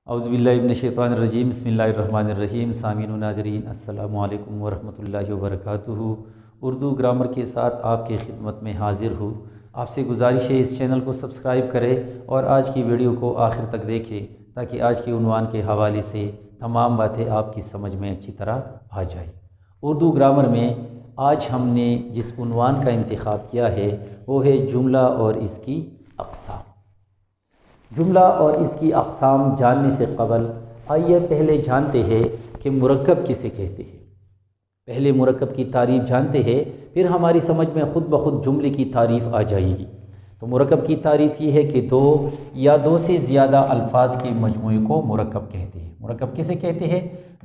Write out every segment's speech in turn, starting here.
اعوذ باللہ من الشیطان الرجیم، بسم اللہ الرحمن الرحیم۔ سامعین و ناظرین السلام علیکم ورحمۃ اللہ وبرکاتہ۔ اردو گرامر کے ساتھ آپ کی خدمت میں حاضر ہوں۔ آپ سے گزارش ہے اس چینل کو سبسکرائب کریں اور آج کی ویڈیو کو آخر تک دیکھیں تاکہ آج کے عنوان کے حوالے سے تمام باتیں آپ کی سمجھ میں اچھی طرح آ جائیں۔ اردو گرامر میں آج ہم نے جس عنوان کا انتخاب کیا ہے وہ ہے جملہ اور اس کی اقسام۔ جملہ اور اس کی اقسام جاننے سے قبل آئیے پہلے جانتے ہیں کہ مرکب کسے کہتے ہیں۔ پہلے مرکب کی تعریف جانتے ہیں، پھر ہماری سمجھ میں خود بخود جملے کی تعریف آ جائے گی۔ تو مرکب کی تعریف یہ ہے کہ دو یا دو سے زیادہ الفاظ کے مجموعے کو مرکب کہتے ہیں۔ مرکب کسے کہتے ہیں؟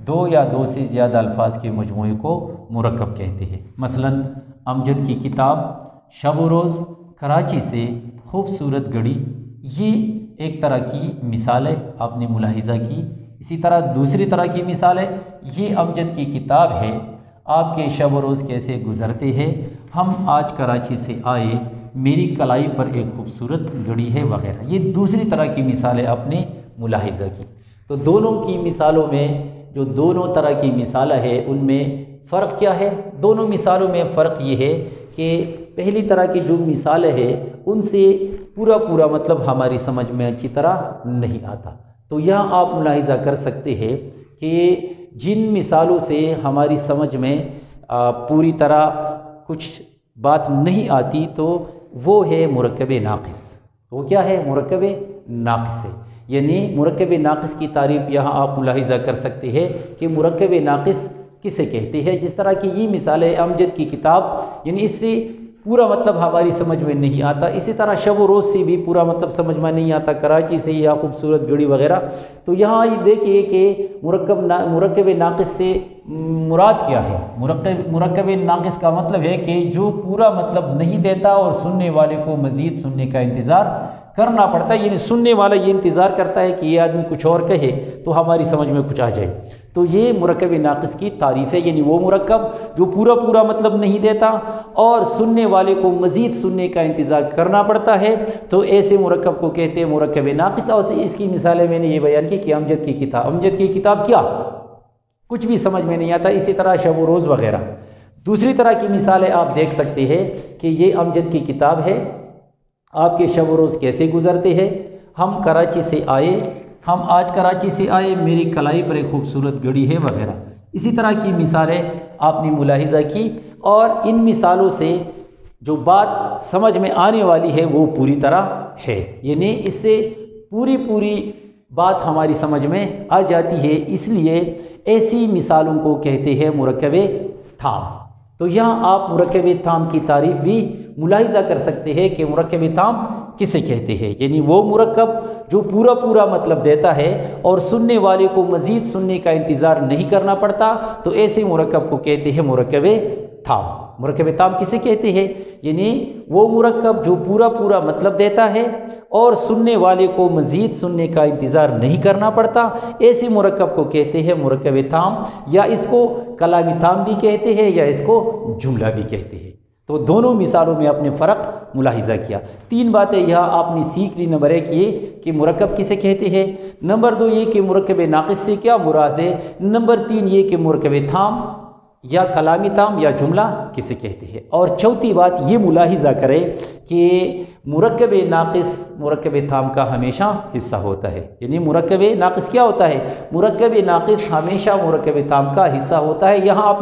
دو یا دو سے زیادہ الفاظ کے مجموعے کو مرکب کہتے ہیں۔ مثلا امجد کی کتاب، شب و روز، کراچی سے، خوبصورت گھڑی، یہ ایک طرح کی مثال ہے، آپ نے ملاحظہ کی۔ اسی طرح دوسری طرح کی مثال ہے، یہ امجد کی کتاب ہے، آپ کے شب و روز کیسے گزرتے ہیں، ہم آج کراچی سے آئے، میری کلائی پر ایک خوبصورت گھڑی ہے وغیرہ۔ یہ دوسری طرح کی مثال ہے، آپ نے ملاحظہ کی۔ تو دونوں کی مثالوں میں جو دونوں طرح کی مثالیں ہیں ان میں فرق کیا ہے؟ دونوں مثالوں میں فرق یہ ہے کہ پہلی طرح کی جو مثالیں ہیں ان سے پورا مطلب ہماری سمجھ میں اچھی طرح نہیں آتا۔ تو یہاں آپ ملاحظہ کر سکتے ہیں کہ جن مثالوں سے ہماری سمجھ میں پوری طرح کچھ بات نہیں آتی تو وہ ہے مرکب ناقص۔ وہ کیا ہے؟ مرکب ناقص ہے۔ یعنی مرکب ناقص کی تعریف یہاں آپ ملاحظہ کر سکتے ہیں کہ مرکب ناقص کسے کہتے ہیں۔ جس طرح کی یہ مثال ہے امجد کی کتاب، یعنی اس سے پورا مطلب ہماری سمجھ میں نہیں آتا۔ اسی طرح شب و روز سے بھی پورا مطلب سمجھ میں نہیں آتا، کراچی سے یا خوبصورت گھڑی وغیرہ۔ تو یہاں یہ دیکھیے کہ مرکب ناقص سے مراد کیا ہے۔ مرکب ناقص کا مطلب ہے کہ جو پورا مطلب نہیں دیتا اور سننے والے کو مزید سننے کا انتظار کرنا پڑتا ہے، یعنی سننے والا یہ انتظار کرتا ہے کہ یہ آدمی کچھ اور کہے تو ہماری سمجھ میں کچھ آ جائے۔ تو یہ مرکب ناقص کی تعریف ہے، یعنی وہ مرکب جو پورا مطلب نہیں دیتا اور سننے والے کو مزید سننے کا انتظار کرنا پڑتا ہے، تو ایسے مرکب کو کہتے ہیں مرکب ناقص۔ اور اس کی مثالیں میں نے یہ بیان کی کہ امجد کی کتاب، امجد کی کتاب کیا؟ کچھ بھی سمجھ میں نہیں آتا۔ اسی طرح شب و روز وغیرہ۔ دوسری طرح کی مثالیں آپ دیکھ سکتے ہیں کہ یہ امجد کی کتاب ہے، آپ کے شب و روز کیسے گزرتے ہیں، ہم کراچی سے آئے، ہم آج کراچی سے آئے، میری کلائی پر ایک خوبصورت گھڑی ہے وغیرہ۔ اسی طرح کی مثالیں آپ نے ملاحظہ کی، اور ان مثالوں سے جو بات سمجھ میں آنے والی ہے وہ پوری طرح ہے، یعنی اس سے پوری بات ہماری سمجھ میں آ جاتی ہے۔ اس لیے ایسی مثالوں کو کہتے ہیں مرکب تام۔ تو یہاں آپ مرکب تام کی تعریف بھی ملاحظہ کر سکتے ہیں کہ مرکب تام کسے کہتے ہیں، یعنی وہ مرکب جو پورا مطلب دیتا ہے اور سننے والے کو مزید سننے کا انتظار نہیں کرنا پڑتا، تو ایسے مرکب کو کہتے ہیں مرکب تام۔ مرکب تام کسے کہتے ہیں؟ یعنی وہ مرکب جو پورا مطلب دیتا ہے اور سننے والے کو مزید سننے کا انتظار نہیں کرنا پڑتا، ایسے مرکب کو کہتے ہیں مرکب تام، یا اس کو کلام تام بھی کہتے ہیں یا اس کو جملہ بھی کہتے ہیں۔ تو دونوں مثالوں میں اپنے فرق ملاحظہ کیا۔ تین باتیں یہاں آپ نے سیکھ لی۔ نمبر ایک یہ کہ مرکب کسے کہتے ہیں، نمبر دو یہ کہ مرکب ناقص سے کیا مراد ہے، نمبر تین یہ کہ مرکب تام یا کلامی تام یا جملہ کسے کہتے ہیں۔ اور چوتھی بات یہ ملاحظہ کرے کہ مرکب ناقص مرکب تام کا ہمیشہ حصہ ہوتا ہے، یعنی مرکب ناقص کیا ہوتا ہے؟ مرکب ناقص ہمیشہ مرکب تام کا حصہ ہوتا ہے۔ یہاں آپ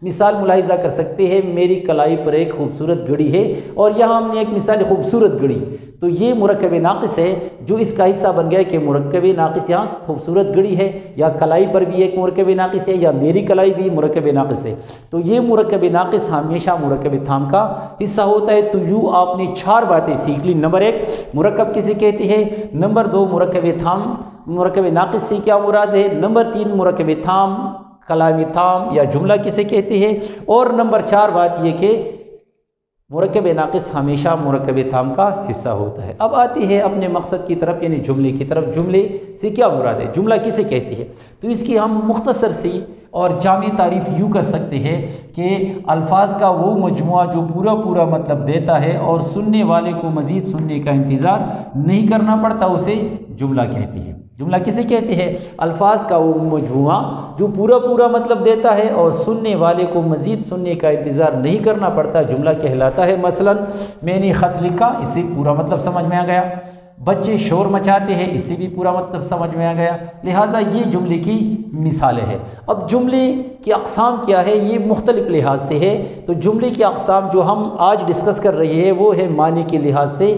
مثال ملاحظہ کر سکتے ہیں، میری کلائی پر ایک خوبصورت گھڑی ہے، اور یہاں ہم نے ایک مثال خوبصورت گھڑی، تو یہ مرکب ناقص ہے جو اس کا حصہ بن گیا کہ مرکب ناقص یہاں خوبصورت گھڑی ہے، یا کلائی پر بھی ایک مرکب ناقص ہے، یا میری کلائی بھی مرکب ناقص ہے۔ تو یہ مرکب ناقص ہمیشہ مرکب تام کا حصہ ہوتا ہے۔ تو یوں آپ نے چار باتیں سیکھ لی۔ نمبر ایک مرکب کسے کہتے ہیں، نمبر دو مرکب تام مرکب ناقص سے کیا مراد ہے، نمبر تین مرکب تام کلامی تام یا جملہ کسے کہتے ہیں، اور نمبر چار بات یہ کہ مرکب ناقص ہمیشہ مرکب تام کا حصہ ہوتا ہے۔ اب آتے ہیں اپنے مقصد کی طرف، یعنی جملے کی طرف۔ جملے سے کیا مراد ہے، جملہ کسے کہتے ہیں؟ تو اس کی ہم مختصر سی اور جامع تعریف یوں کر سکتے ہیں کہ الفاظ کا وہ مجموعہ جو پورا مطلب دیتا ہے اور سننے والے کو مزید سننے کا انتظار نہیں کرنا پڑتا، اسے جملہ کہتے ہیں۔ جملہ کسے کہتے ہیں؟ الفاظ کا وہ مجموعہ جو پورا پورا مطلب دیتا ہے اور سننے والے کو مزید سننے کا انتظار نہیں کرنا پڑتا، جملہ کہلاتا ہے۔ مثلا میں نے خط لکھا، اس سے پورا مطلب سمجھ میں آ گیا۔ بچے شور مچاتے ہیں، اس سے بھی پورا مطلب سمجھ میں آ گیا۔ لہٰذا یہ جملے کی مثالیں ہیں۔ اب جملے کی اقسام کیا ہے؟ یہ مختلف لحاظ سے ہے۔ تو جملے کی اقسام جو ہم آج ڈسکس کر رہے ہیں وہ ہے معنی کے لحاظ سے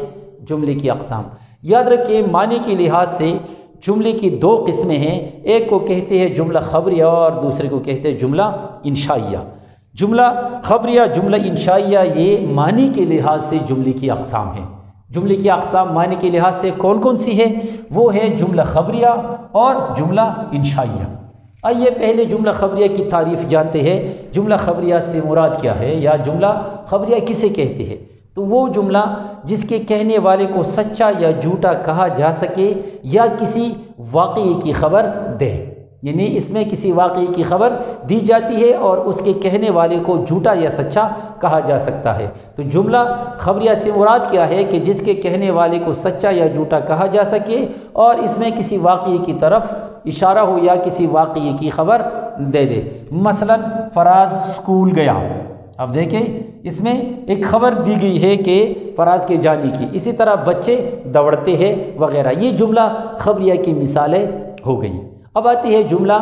جملے کی اقسام۔ یاد رکھیں معنی کے لحاظ سے جملے کی دو قسمیں ہیں، ایک کو کہتے ہیں جملہ خبریہ اور دوسرے کو کہتے ہیں جملہ انشائیہ۔ جملہ خبریہ، جملہ انشائیہ، یہ معنی کے لحاظ سے جملے کی اقسام ہیں۔ جملے کی اقسام معنی کے لحاظ سے کون کون سی ہے؟ وہ ہے جملہ خبریہ اور جملہ انشائیہ۔ آئیے پہلے جملہ خبریہ کی تعریف جانتے ہیں۔ جملہ خبریہ سے مراد کیا ہے یا جملہ خبریہ کسے کہتے ہیں؟ تو وہ جملہ جس کے کہنے والے کو سچا یا جھوٹا کہا جا سکے یا کسی واقعے کی خبر دے، یعنی اس میں کسی واقعے کی خبر دی جاتی ہے اور اس کے کہنے والے کو جھوٹا یا سچا کہا جا سکتا ہے۔ تو جملہ خبریہ سے مراد کیا ہے کہ جس کے کہنے والے کو سچا یا جھوٹا کہا جا سکے اور اس میں کسی واقعے کی طرف اشارہ ہو یا کسی واقعے کی خبر دے دے۔ مثلا فراز اسکول گیا، اب دیکھیں اس میں ایک خبر دی گئی ہے کہ فراز کے جانے کی، اسی طرح بچے دوڑتے ہیں وغیرہ۔ یہ جملہ خبریہ کی مثالیں ہو گئی۔ اب آتی ہے جملہ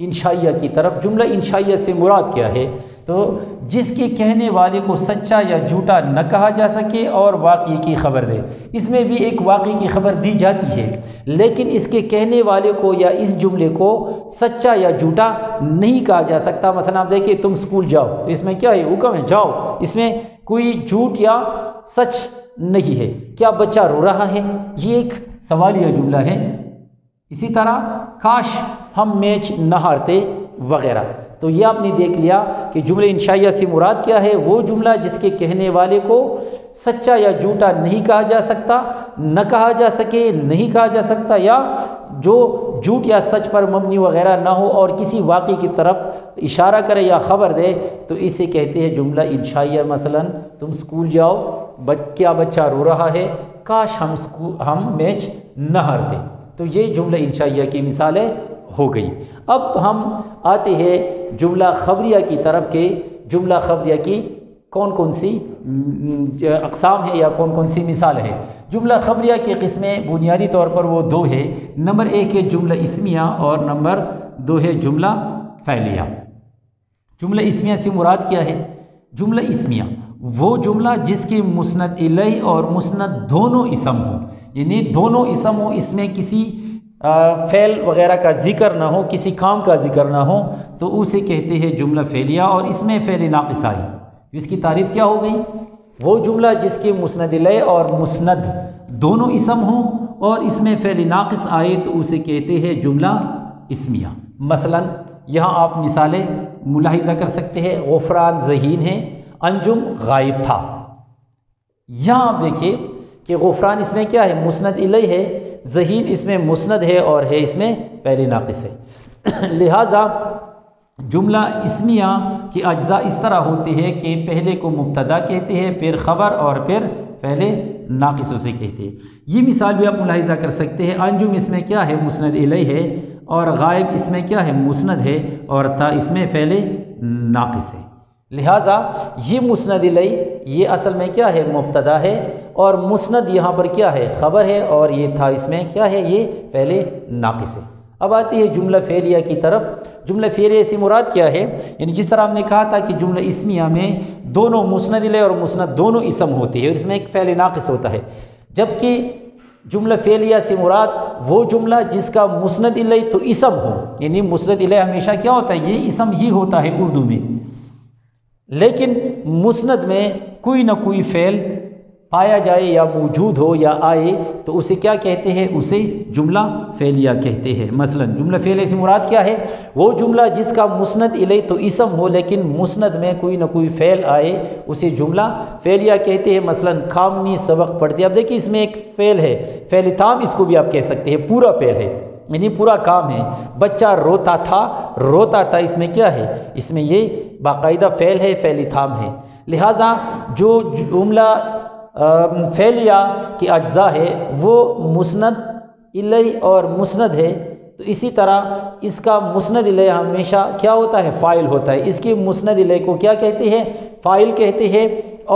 انشائیہ کی طرف۔ جملہ انشائیہ سے مراد کیا ہے؟ تو جس کے کہنے والے کو سچا یا جھوٹا نہ کہا جا سکے اور واقعے کی خبر دے۔ اس میں بھی ایک واقعے کی خبر دی جاتی ہے لیکن اس کے کہنے والے کو یا اس جملے کو سچا یا جھوٹا نہیں کہا جا سکتا۔ مثلا آپ دیکھیں تم اسکول جاؤ، تو اس میں کیا ہے؟ حکم ہے جاؤ، اس میں کوئی جھوٹ یا سچ نہیں ہے۔ کیا بچہ رو رہا ہے؟ یہ ایک سوالیہ جملہ ہے۔ اسی طرح کاش ہم میچ نہ ہارتے وغیرہ۔ تو یہ آپ نے دیکھ لیا کہ جملہ انشائیہ سے مراد کیا ہے؟ وہ جملہ جس کے کہنے والے کو سچا یا جھوٹا نہیں کہا جا سکتا، نہ کہا جا سکے، نہیں کہا جا سکتا، یا جو جھوٹ یا سچ پر مبنی وغیرہ نہ ہو اور کسی واقعے کی طرف اشارہ کرے یا خبر دے، تو اسے کہتے ہیں جملہ انشائیہ۔ مثلا تم اسکول جاؤ، کیا بچہ رو رہا ہے، کاش ہم میچ نہ ہارتے۔ تو یہ جملہ انشائیہ کی مثالیں ہو گئی۔ اب ہم آتے ہیں جملہ خبریہ کی طرف کہ جملہ خبریہ کی کون کون سی اقسام ہیں یا کون کون سی مثال ہے۔ جملہ خبریہ کی قسمیں بنیادی طور پر وہ دو ہے۔ نمبر ایک ہے جملہ اسمیہ اور نمبر دو ہے جملہ فعلیہ۔ جملہ اسمیہ سے مراد کیا ہے؟ جملہ اسمیہ وہ جملہ جس کے مسند الیہ اور مسند دونوں اسم ہوں، یعنی دونوں اسم ہوں، اس میں کسی فعل وغیرہ کا ذکر نہ ہو، کسی کام کا ذکر نہ ہو، تو اسے کہتے ہیں جملہ فعلیہ۔ اور اس میں فعل ناقص آئی، اس کی تعریف کیا ہو گئی؟ وہ جملہ جس کے مسند الیہ اور مسند دونوں اسم ہوں اور اس میں فعل ناقص آئے تو اسے کہتے ہیں جملہ اسمیہ۔ مثلا یہاں آپ مثالیں ملاحظہ کر سکتے ہیں۔ غفران ذہین ہے، انجم غائب تھا۔ یہاں آپ دیکھیے کہ غفران اس میں کیا ہے؟ مسند الیہ ہے، ذہین اس میں مسند ہے اور ہے اس میں فعل ناقص ہے۔ لہٰذا جملہ اسمیہ کے اجزاء اس طرح ہوتے ہیں کہ پہلے کو مبتدا کہتے ہیں، پھر خبر اور پھر فعل ناقص اسے کہتے ہیں۔ یہ مثال بھی آپ ملاحظہ کر سکتے ہیں۔ انجم اس میں کیا ہے؟ مسند الیہ ہے، اور غائب اس میں کیا ہے؟ مسند ہے، اور تھا اس میں فعل ناقص ہے۔ لہٰذا یہ مسند الیہ یہ اصل میں کیا ہے؟ مبتدا ہے، اور مسند یہاں پر کیا ہے؟ خبر ہے، اور یہ تھا اس میں کیا ہے؟ یہ فعل ناقص ہے۔ اب آتی ہے جملہ فعلیہ کی طرف۔ جملہ فعلیہ سے مراد کیا ہے؟ یعنی جس طرح ہم نے کہا تھا کہ جملہ اسمیہ میں دونوں مسند الیہ اور مسند دونوں اسم ہوتے ہیں اور اس میں ایک فعل ناقص ہوتا ہے، جبکہ جملہ فعلیہ سے مراد وہ جملہ جس کا مسند الیہ تو اسم ہو، یعنی مسند الیہ ہمیشہ کیا ہوتا ہے؟ یہ اسم ہی ہوتا ہے اردو میں، لیکن مسند میں کوئی نہ کوئی فعل پایا جائے یا موجود ہو یا آئے تو اسے کیا کہتے ہیں؟ اسے جملہ فعلیہ کہتے ہیں۔ مثلا جملہ فعلیہ سے مراد کیا ہے؟ وہ جملہ جس کا مسند الیہ تو اسم ہو لیکن مسند میں کوئی نہ کوئی فعل آئے اسے جملہ فعلیہ کہتے ہیں۔ مثلا کامنی سبق پڑھتے، اب دیکھیے اس میں ایک فعل ہے، فعل تام اس کو بھی آپ کہہ سکتے ہیں، پورا فعل ہے یعنی پورا کام ہے۔ بچہ روتا تھا، روتا تھا اس میں کیا ہے؟ اس میں یہ باقاعدہ فعل ہے، فعل تام ہے۔ لہٰذا جو جملہ فعلیہ کے اجزاء ہے وہ مسند الیہ اور مسند ہے تو اسی طرح اس کا مسند الیہ ہمیشہ کیا ہوتا ہے؟ فاعل ہوتا ہے۔ اس کی مسند الیہ کو کیا کہتے ہیں؟ فاعل کہتے ہیں۔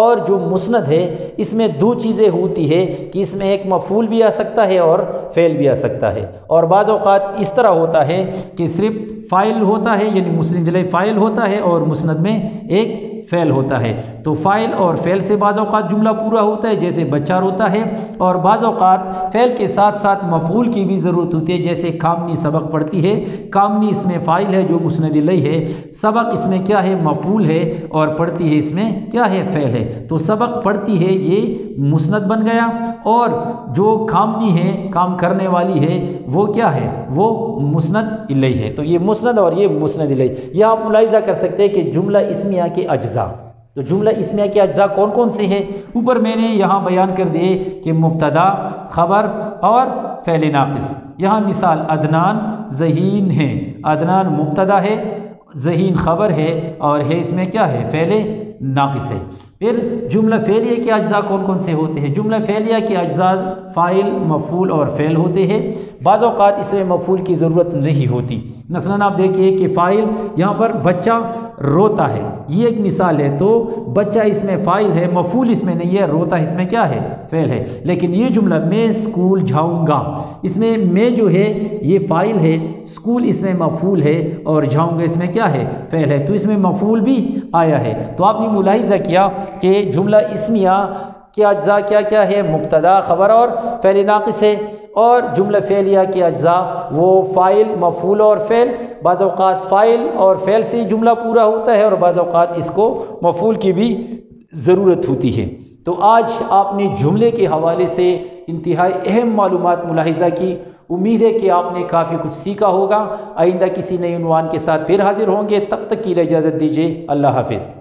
اور جو مسند ہے اس میں دو چیزیں ہوتی ہے کہ اس میں ایک مفعول بھی آ سکتا ہے اور فعل بھی آ سکتا ہے، اور بعض اوقات اس طرح ہوتا ہے کہ صرف فاعل ہوتا ہے، یعنی مسند الیہ فاعل ہوتا ہے اور مسند میں ایک فعل ہوتا ہے۔ تو فاعل اور فعل سے بعض اوقات جملہ پورا ہوتا ہے، جیسے بچہ روتا ہے، اور بعض اوقات فعل کے ساتھ ساتھ مفعول کی بھی ضرورت ہوتی ہے، جیسے کامنی سبق پڑھتی ہے، کامنی اس میں فاعل ہے جو مسند الیہ ہے، سبق اس میں کیا ہے؟ مفعول ہے، اور پڑھتی ہے اس میں کیا ہے؟ فعل ہے۔ تو سبق پڑھتی ہے یہ مسند بن گیا، اور جو کامنی ہے کام کرنے والی ہے وہ کیا ہے؟ وہ مسند الیہ ہے۔ تو یہ مسند اور یہ مسند الیہ، یہ آپ ملاحظہ کر سکتے ہیں کہ جملہ اسمیہ کے اجزاء، تو جملہ اسمیہ کے اجزاء کون کون سے ہیں؟ اوپر میں نے یہاں بیان کر دیے کہ مبتدا، خبر اور فعل ناقص۔ یہاں مثال عدنان ذہین ہے، عدنان مبتدا ہے، ذہین خبر ہے، اور ہے اس میں کیا ہے؟ فعل ناقص ہے۔ پھر جملہ فعلیہ کے اجزاء کون کون سے ہوتے ہیں؟ جملہ فعلیہ کے اجزاء فاعل، مفعول اور فعل ہوتے ہیں۔ بعض اوقات اس میں مفعول کی ضرورت نہیں ہوتی، مثلا آپ دیکھیے کہ فاعل یہاں پر بچہ روتا ہے، یہ ایک مثال ہے، تو بچہ اس میں فاعل ہے، مفعول اس میں نہیں ہے، روتا اس میں کیا ہے؟ فعل ہے۔ لیکن یہ جملہ میں اسکول جاؤں گا، اس میں میں جو ہے یہ فاعل ہے، اسکول اس میں مفعول ہے، اور جاؤں گا اس میں کیا ہے؟ فعل ہے، تو اس میں مفعول بھی آیا ہے۔ تو آپ نے ملاحظہ کیا کہ جملہ اسمیہ کے اجزاء کیا کیا ہے؟ مبتدا، خبر اور فعل ناقص ہے، اور جملہ فعلیہ کے اجزاء وہ فاعل، مفعول اور فعل۔ بعض اوقات فاعل اور فعل سے جملہ پورا ہوتا ہے، اور بعض اوقات اس کو مفعول کی بھی ضرورت ہوتی ہے۔ تو آج آپ نے جملے کے حوالے سے انتہائی اہم معلومات ملاحظہ کی، امید ہے کہ آپ نے کافی کچھ سیکھا ہوگا۔ آئندہ کسی نئے عنوان کے ساتھ پھر حاضر ہوں گے، تب تک کے لیے اجازت دیجیے، اللہ حافظ۔